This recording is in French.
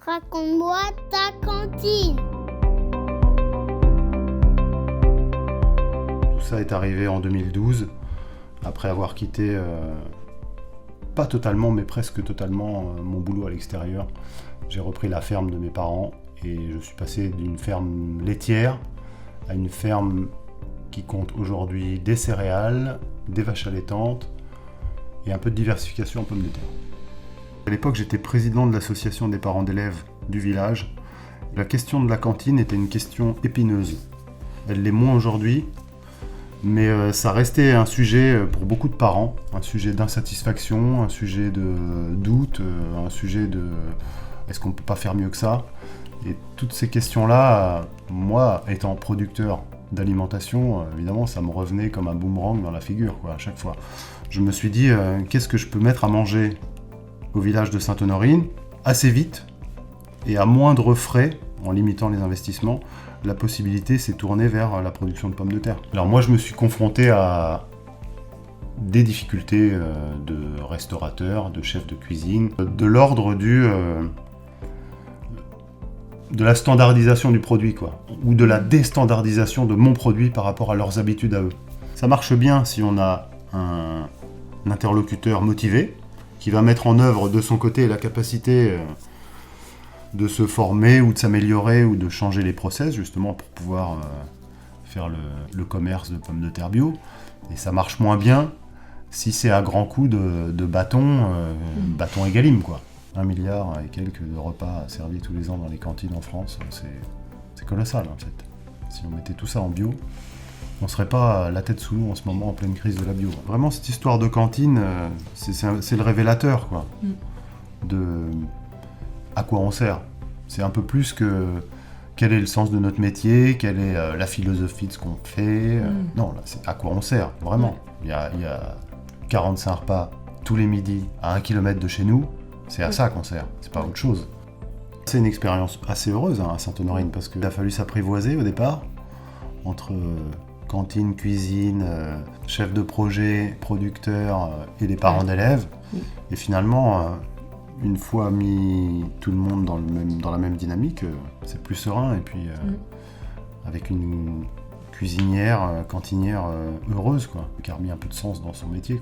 Raconte-moi ta cantine. Tout ça est arrivé en 2012, après avoir quitté, pas totalement, mais presque totalement, mon boulot à l'extérieur. J'ai repris la ferme de mes parents et je suis passé d'une ferme laitière à une ferme qui compte aujourd'hui des céréales, des vaches allaitantes et un peu de diversification en pommes de terre. À l'époque, j'étais président de l'association des parents d'élèves du village. La question de la cantine était une question épineuse. Elle l'est moins aujourd'hui, mais ça restait un sujet pour beaucoup de parents, un sujet d'insatisfaction, un sujet de doute, un sujet de est-ce qu'on ne peut pas faire mieux que ça ? Et toutes ces questions-là, moi, étant producteur d'alimentation, évidemment, ça me revenait comme un boomerang dans la figure, à chaque fois. Je me suis dit, qu'est-ce que je peux mettre à manger au village de Sainte-Honorine, assez vite et à moindre frais, en limitant les investissements. La possibilité s'est tournée vers la production de pommes de terre. Alors moi, je me suis confronté à des difficultés de restaurateurs, de chefs de cuisine, de l'ordre de la standardisation du produit, ou de la déstandardisation de mon produit par rapport à leurs habitudes à eux. Ça marche bien si on a un interlocuteur motivé, qui va mettre en œuvre de son côté la capacité de se former ou de s'améliorer ou de changer les process justement pour pouvoir faire le commerce de pommes de terre bio. Et ça marche moins bien si c'est à grands coups de bâton égalim, 1 milliard et quelques de repas servis tous les ans dans les cantines en France, c'est colossal en fait. Si on mettait tout ça en bio, on serait pas la tête sous l'eau en ce moment en pleine crise de la bio. Vraiment, cette histoire de cantine, c'est le révélateur, de à quoi on sert. C'est un peu plus que quel est le sens de notre métier, quelle est la philosophie de ce qu'on fait. Non, là, c'est à quoi on sert, vraiment. Il y a 45 repas tous les midis à 1 kilomètre de chez nous, c'est à ça qu'on sert, c'est pas autre chose. C'est une expérience assez heureuse à Sainte-Honorine, parce qu'il a fallu s'apprivoiser au départ, entre cantine, cuisine, chef de projet, producteur et les parents d'élèves. Et finalement, une fois mis tout le monde dans la même dynamique, c'est plus serein. Et puis avec une cuisinière, cantinière heureuse, qui a remis un peu de sens dans son métier,